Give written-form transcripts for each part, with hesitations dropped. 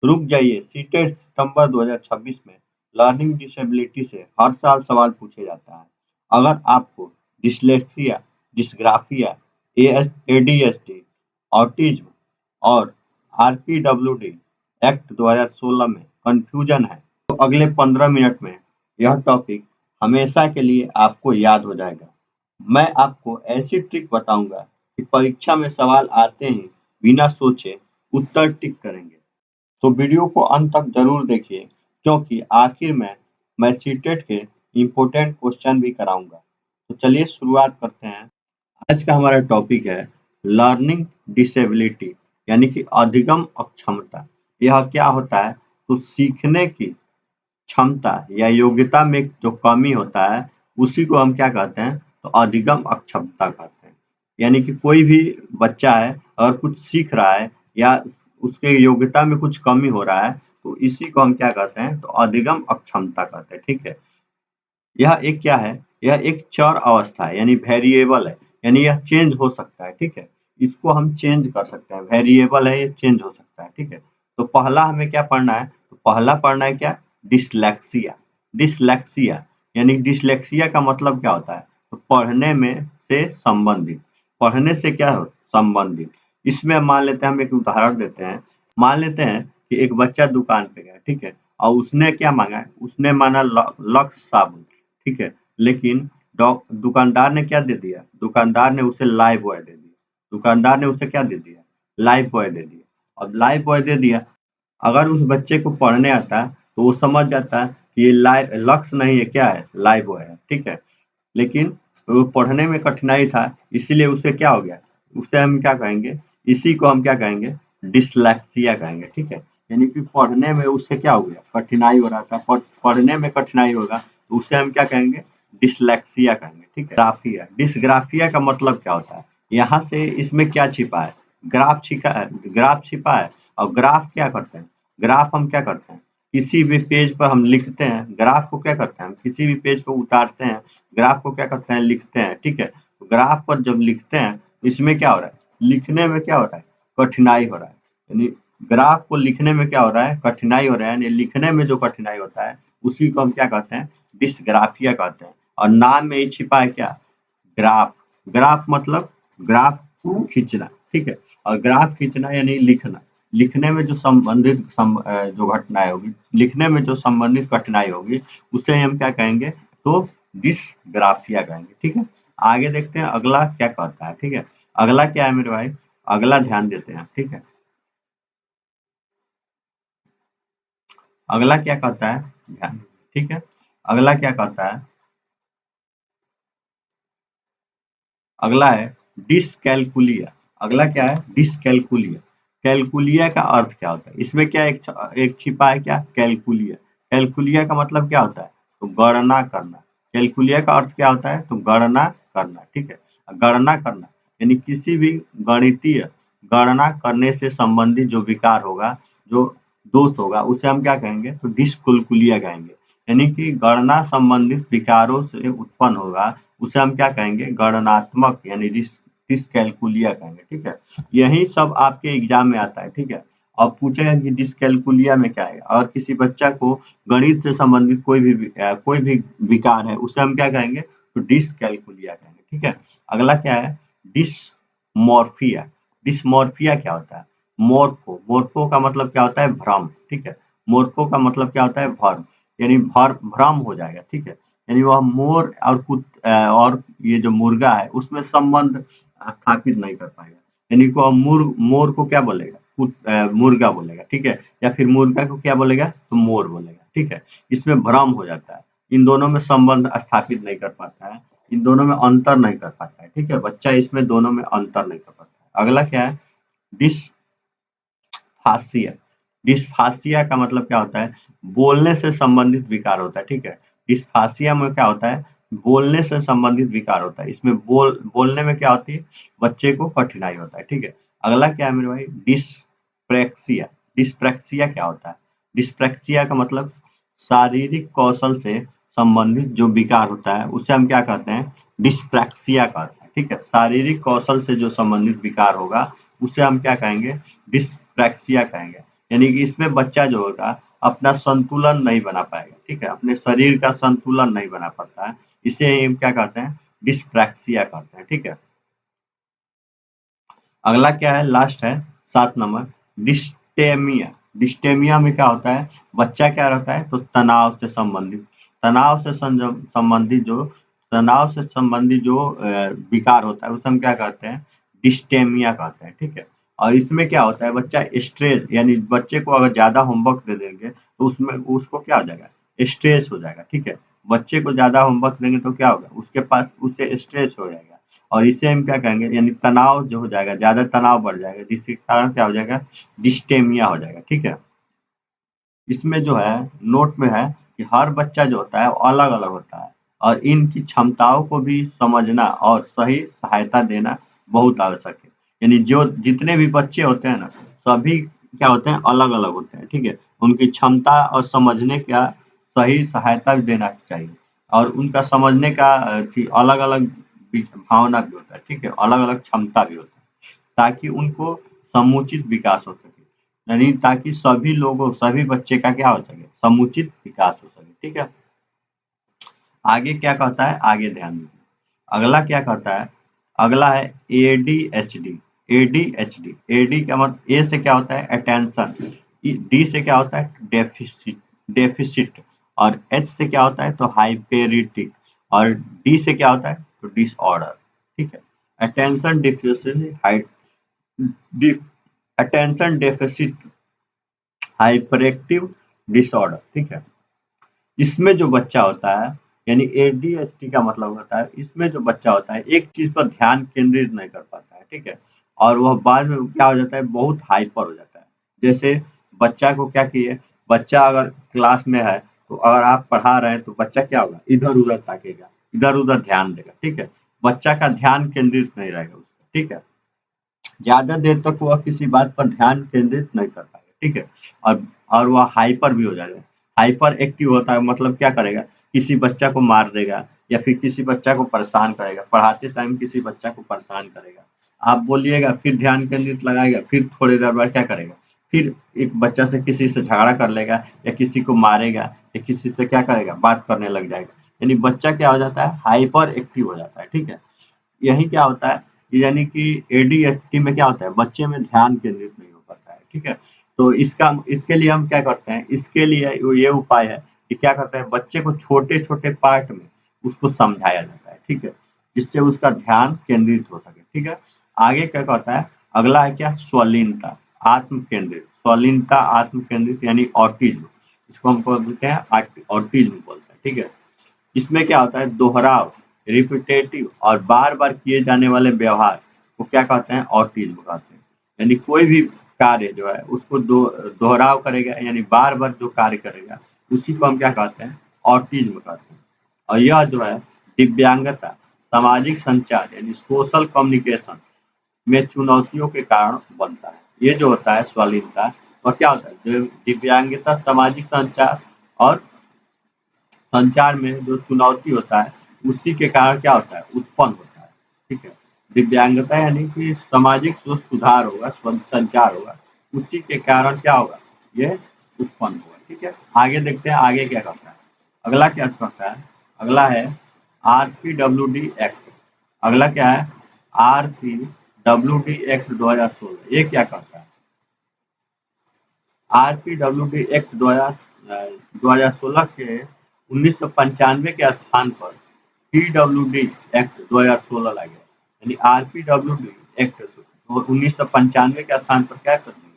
रुक जाइए, सीटेट सितंबर 2026 में लर्निंग डिसेबिलिटी से हर साल सवाल पूछे जाता है। अगर आपको डिसलेक्सिया, डिस्ग्राफिया, एडीएचडी, ऑटिज्म और आरपीडब्ल्यूडी एक्ट 2016 में कंफ्यूजन है, तो अगले 15 मिनट में यह टॉपिक हमेशा के लिए आपको याद हो जाएगा। मैं आपको ऐसी ट्रिक बताऊंगा कि परीक्षा में सवाल आते ही बिना सोचे उत्तर टिक करेंगे। तो वीडियो को अंत तक जरूर देखिए, क्योंकि आखिर में मैं सीटेट के इम्पोर्टेंट क्वेश्चन भी कराऊंगा। तो चलिए शुरुआत करते हैं। आज का हमारा टॉपिक है लर्निंग डिसेबिलिटी, यानी कि अधिगम अक्षमता। यह क्या होता है? तो सीखने की क्षमता या योग्यता में जो कमी होता है, उसी को हम क्या कहते हैं? तो अधिगम अक्षमता कहते हैं। यानी कि कोई भी बच्चा है अगर कुछ सीख रहा है या उसके योग्यता में कुछ कमी हो रहा है, तो इसी को हम क्या कहते हैं? तो अधिगम अक्षमता कहते हैं। ठीक है। यह एक क्या है? यह एक चर अवस्था है, यानी वेरिएबल है, यानी यह चेंज हो सकता है। ठीक है। इसको हम चेंज कर सकते हैं, वेरिएबल है, ये चेंज हो सकता है। ठीक है। तो पहला हमें क्या पढ़ना है? तो पहला पढ़ना है क्या? डिसलेक्सिया। डिसलेक्सिया यानी डिसलेक्सिया का मतलब क्या होता है? तो पढ़ने में से संबंधित, पढ़ने से क्या हो संबंधित। इसमें मान लेते हैं, हम एक उदाहरण देते हैं। मान लेते हैं कि एक बच्चा दुकान पे गया, ठीक है, और उसने क्या मांगा? उसने माना लक्स साबुन, ठीक है, लेकिन दुकानदार ने क्या दे दिया? दुकानदार ने उसे लाइफ बॉय दे दिया। दुकानदार ने उसे क्या दे दिया? लाइफ बॉय दे दिया। अब लाइफ बॉय दे दिया, अगर उस बच्चे को पढ़ने आता है तो वो समझ जाता है कि ये लक्स नहीं है, क्या है? लाइफ बॉय है। ठीक है। लेकिन वो पढ़ने में कठिनाई था, इसीलिए उसे क्या हो गया? उसे हम क्या कहेंगे? इसी को हम क्या कहेंगे? डिसलेक्सिया कहेंगे। ठीक है। यानी कि पढ़ने में उसे क्या हो गया? कठिनाई हो रहा था, पढ़ने में कठिनाई होगा तो उसे हम क्या कहेंगे? डिसलेक्सिया कहेंगे। ठीक है। ग्राफिया, डिसग्राफिया का मतलब क्या होता है? यहाँ से इसमें क्या छिपा है? ग्राफ छिपा है, ग्राफ छिपा है। और ग्राफ क्या करते हैं? ग्राफ हम क्या करते हैं? किसी भी पेज पर हम लिखते हैं, ग्राफ को क्या करते हैं? हम किसी भी पेज पर उतारते हैं, ग्राफ को क्या करते हैं? लिखते हैं। ठीक है। तो ग्राफ पर जब लिखते हैं, इसमें क्या हो रहा है? लिखने में क्या हो रहा है? कठिनाई हो रहा है। यानी ग्राफ को लिखने में क्या हो रहा है? कठिनाई हो रहा है। यानी लिखने में जो कठिनाई होता है, उसी को हम क्या कहते हैं? डिसग्राफिया कहते हैं। और नाम में ही छिपा है क्या? ग्राफ। ग्राफ मतलब ग्राफ खींचना। ठीक है। और ग्राफ खींचना यानी लिखना। लिखने में जो संबंधित जो घटनाएं होगी, लिखने में जो संबंधित कठिनाई होगी, उसे हम क्या कहेंगे? तो डिसग्राफिया कहेंगे। ठीक है। आगे देखते हैं अगला क्या कहता है। ठीक है। अगला क्या है मेरे भाई? अगला ध्यान देते हैं। ठीक है। अगला क्या कहता है? ध्यान। ठीक है। अगला क्या कहता है? अगला है डिसकैलकुलिया। अगला क्या है? डिसकैलकुलिया। कैलकुलिया का अर्थ क्या होता है? इसमें क्या एक छिपा है क्या? कैलकुलिया। कैलकुलिया का मतलब क्या होता है? तो गणना करना। कैलकुलिया का अर्थ क्या होता है? तो गणना करना। ठीक है। गणना करना यानी किसी भी गणितीय गणना करने से संबंधित जो विकार होगा, जो दोष होगा, उसे हम क्या कहेंगे? तो डिसकुलकुलिया कहेंगे। यानी कि गणना संबंधित विकारों से उत्पन्न होगा, उसे हम क्या कहेंगे? गणनात्मक यानी डिसकैलकुलिया कहेंगे। ठीक है। यही सब आपके एग्जाम में आता है। ठीक है। अब पूछेगा कि डिसकैलकुलिया में क्या है, और किसी बच्चा को गणित से संबंधित कोई भी विकार है, उसे हम क्या कहेंगे? तो डिसकैलकुलिया कहेंगे। ठीक है। अगला क्या है? डिसमॉर्फिया। डिसमॉर्फिया क्या होता है? मोर्फो, मोर्फो का मतलब क्या होता है? भ्रम। ठीक है। मोर्फो का मतलब क्या होता है? भ्रम। यानी भ्रम हो जाएगा। ठीक है। यानी वह मोर और और ये जो मुर्गा है, उसमें संबंध स्थापित नहीं कर पाएगा। यानी को मोर को क्या बोलेगा? मुर्गा बोलेगा। ठीक है। या फिर मुर्गा को क्या बोलेगा? तो मोर बोलेगा। ठीक है। इसमें भ्रम हो जाता है, इन दोनों में संबंध स्थापित नहीं कर पाता है, इन दोनों में अंतर नहीं कर पाता है। ठीक है। बच्चा इसमें दोनों में अंतर नहीं कर पाता है। अगला क्या है? डिसफासिया। डिसफासिया का मतलब क्या होता है? बोलने से संबंधित विकार होता है। ठीक है। डिसफासिया में क्या होता है? बोलने से संबंधित विकार होता है। इसमें बोलने में क्या होती है? बच्चे को कठिनाई होता है। ठीक है। अगला क्या है मेरे भाई? डिस्प्रैक्सिया। डिस्प्रैक्सिया क्या होता है? डिस्प्रैक्सिया का मतलब शारीरिक कौशल से संबंधित जो विकार होता है, उसे हम क्या कहते हैं? डिस्प्रैक्सिया कहते हैं। ठीक है। शारीरिक कौशल से जो संबंधित विकार होगा, उसे हम क्या कहेंगे? डिस्प्रैक्सिया कहेंगे। यानी कि इसमें बच्चा जो होगा अपना संतुलन नहीं बना पाएगा, ठीक है, अपने शरीर का संतुलन नहीं बना पाता है, इसे हम क्या कहते हैं, डिस्प्रैक्सिया कहते हैं, ठीक है। अगला क्या है, लास्ट है 7 नंबर, डिस्टेमिया। डिस्टेमिया में क्या होता है, बच्चा क्या रहता है, तो तनाव से संबंधित जो विकार होता है उसे हम क्या कहते हैं, डिस्टेमिया कहते हैं, ठीक है। और इसमें क्या होता है, बच्चा स्ट्रेस, यानी बच्चे को अगर ज्यादा होमवर्क दे देंगे तो उसमें उसको क्या हो जाएगा, स्ट्रेस हो जाएगा, ठीक है। बच्चे को ज्यादा होमवर्क देंगे तो क्या होगा, उसके पास उससे स्ट्रेस हो जाएगा, और इसे हम क्या कहेंगे, यानी तनाव जो हो जाएगा, ज्यादा तनाव बढ़ जाएगा, जिसके कारण क्या हो जाएगा, डिस्टेमिया हो जाएगा, ठीक है। इसमें जो है नोट में है कि हर बच्चा जो होता है वो अलग अलग होता है, और इनकी क्षमताओं को भी समझना और सही सहायता देना बहुत आवश्यक है। यानी जो जितने भी बच्चे होते हैं ना, सभी क्या होते हैं, अलग अलग होते हैं, ठीक है। उनकी क्षमता और समझने का सही सहायता भी देना चाहिए, और उनका समझने का अलग अलग भावना भी होता है, ठीक है, अलग अलग क्षमता भी होता है, ताकि उनको समुचित विकास हो सके, यानी ताकि सभी बच्चे का क्या हो सके, समुचित विकास हो सके, ठीक है। आगे क्या कहता है, आगे ध्यान दीजिए। अगला क्या कहता है, अगला है एडीएचडी। एडीएचडी, एडी का मतलब, ए से क्या होता है, अटेंशन, डी से क्या होता है, डेफिसिट डेफिसिट, और एच से क्या होता है, तो हाइपेरिटिक, और डी से क्या होता है, तो डिसऑर्डर, ठीक है। Attention deficit, attention deficit hyper active disorder, ठीक है। इसमें जो बच्चा होता है, यानी एडीएचडी का मतलब होता है, इसमें जो बच्चा होता है एक चीज पर ध्यान केंद्रित नहीं कर पाता है, ठीक है, और वह बाद में क्या हो जाता है, बहुत हाइपर हो जाता है। जैसे बच्चा को क्या किए, बच्चा अगर क्लास में है तो अगर आप पढ़ा रहे हैं तो बच्चा क्या होगा, इधर उधर ताकेगा, इधर उधर ध्यान देगा, ठीक है, बच्चा का ध्यान केंद्रित नहीं रहेगा उस पर, ठीक है, ज्यादा देर तक वह किसी बात पर ध्यान केंद्रित नहीं कर पाएगा, ठीक है। और वह हाइपर भी हो जाएगा। हाइपर एक्टिव होता है मतलब क्या करेगा, किसी बच्चा को मार देगा, या फिर किसी बच्चा को परेशान करेगा, पढ़ाते टाइम किसी बच्चा को परेशान करेगा, आप बोलिएगा फिर ध्यान केंद्रित लगाएगा, फिर थोड़ी देर बाद क्या करेगा, फिर एक बच्चा से किसी से झगड़ा कर लेगा, या किसी को मारेगा, या किसी से क्या करेगा, बात करने लग जाएगा, यानी बच्चा क्या हो जाता है, हाइपर एक्टिव हो जाता है, ठीक है। यही क्या होता है, यानी कि एडीएचडी में क्या होता है, बच्चे में ध्यान केंद्रित नहीं हो पाता है, ठीक है। तो इसके लिए हम क्या करते हैं, इसके लिए ये उपाय है कि क्या करते हैं, बच्चे को छोटे छोटे पार्ट में उसको समझाया जाता है, ठीक है, जिससे उसका ध्यान केंद्रित हो सके, ठीक है। आगे क्या करता है, अगला है क्या, स्वलीनता, आत्म केंद्रित, स्वलीनता आत्म केंद्रित, यानी ऑटिज्म, इसको हम बोलते हैं ऑटिज्म बोलते हैं, ठीक है। इसमें क्या होता है, दोहराव, रिपीटेटिव और बार-बार किए जाने वाले व्यवहार को क्या कहते हैं, ऑटिज्म कहते हैं। यानी कोई भी कार्य जो है उसको दोहराव करेगा, यानी बार-बार जो कार्य करेगा उसी को हम क्या कहते हैं, ऑटिज्म कहते हैं। और यह जो है दिव्यांगता, सामाजिक संचार यानी सोशल कम्युनिकेशन में चुनौतियों के कारण बनता है। ये जो होता है स्वालीनता, वह क्या होता है, जो दिव्यांगता, सामाजिक संचार और संचार में जो चुनौती होता है उसी के कारण क्या होता है, उत्पन्न होता है, ठीक है। दिव्यांगता यानी कि सामाजिक जो सुधार होगा, संचार होगा, उसी के कारण क्या होगा, ये उत्पन्न होगा, ठीक है। आगे देखते हैं आगे क्या करता है, अगला क्या करता है, अगला है आरपीडब्ल्यूडी एक्ट। अगला क्या है, आरपीडब्ल्यूडी एक्ट 2016, ये क्या करता है, आरपीडब्ल्यूडी एक्ट 2016 के 1995 के स्थान पर पीडब्ल्यूडी एक्ट 2016 ला गया, यानी आरपीडब्ल्यूडी एक्ट 1995 के स्थान पर क्या कर दिया,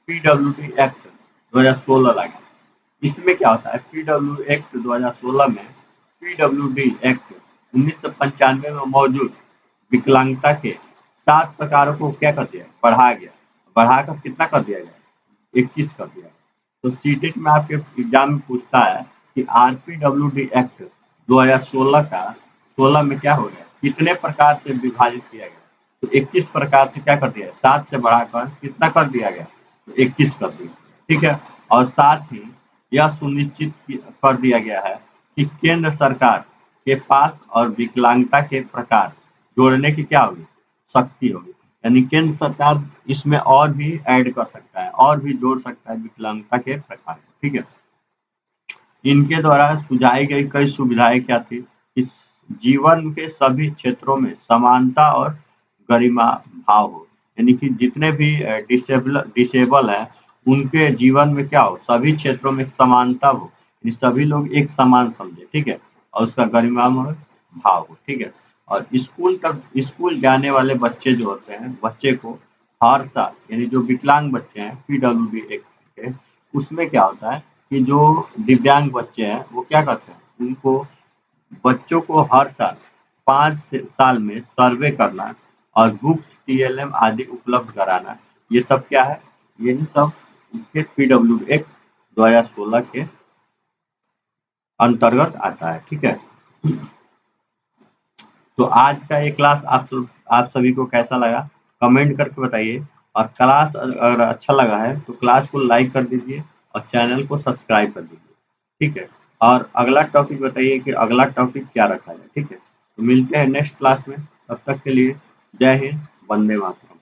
पीडब्ल्यूडी एक्ट 2016 ला गया। इसमें क्या होता है, पीडब्ल्यू एक्ट 2016 में पीडब्ल्यूडी एक्ट 1995 में मौजूद विकलांगता के 7 प्रकारों को क्या कर दिया, बढ़ा गया, बढ़ाकर कितना कर दिया गया, 21 कर दिया। तो सीटेट में आपके एग्जाम में पूछता है कि आरपीडब्ल्यूडी एक्ट 2016 का 16 में क्या हो गया, कितने प्रकार से विभाजित किया गया, तो 21 प्रकार से क्या कर दिया, 7 से बढ़ाकर कितना कर दिया गया, तो 21 कर दिया, ठीक है। और साथ ही यह सुनिश्चित कर दिया गया है कि केंद्र सरकार के पास और विकलांगता के प्रकार जोड़ने की क्या होगी, शक्ति होगी। यानी केंद्र सरकार इसमें और भी ऐड कर सकता है और भी जोड़ सकता है विकलांगता के प्रकार को, ठीक है। इनके द्वारा सुझाई गई कई सुविधाएं क्या थी, इस जीवन के सभी क्षेत्रों में समानता और गरिमा भाव हो, यानी कि जितने भी डिसेबल है उनके जीवन में क्या हो, सभी क्षेत्रों में समानता हो, यानी सभी लोग एक समान समझे, ठीक है, और उसका गरिमामय भाव हो, ठीक है। और स्कूल जाने वाले बच्चे जो होते हैं, बच्चे को हर साल, यानी जो विकलांग बच्चे हैं पीडब्ल्यूडी एक्ट के, उसमें क्या होता है कि जो दिव्यांग बच्चे हैं वो क्या करते हैं, उनको बच्चों को हर साल 5 साल में सर्वे करना और बुक्स, टीएलएम आदि उपलब्ध कराना, ये सब क्या है, यही सब इसके पीडब्ल्यू एक्ट 2016 के अंतर्गत आता है, ठीक है। तो आज का ये क्लास आप सभी को कैसा लगा, कमेंट करके बताइए, और क्लास अगर अच्छा लगा है तो क्लास को लाइक कर दीजिए और चैनल को सब्सक्राइब कर दीजिए, ठीक है। और अगला टॉपिक बताइए कि अगला टॉपिक क्या रखा जाए, ठीक है। तो मिलते हैं नेक्स्ट क्लास में, तब तक के लिए जय हिंद, वंदे मातरम।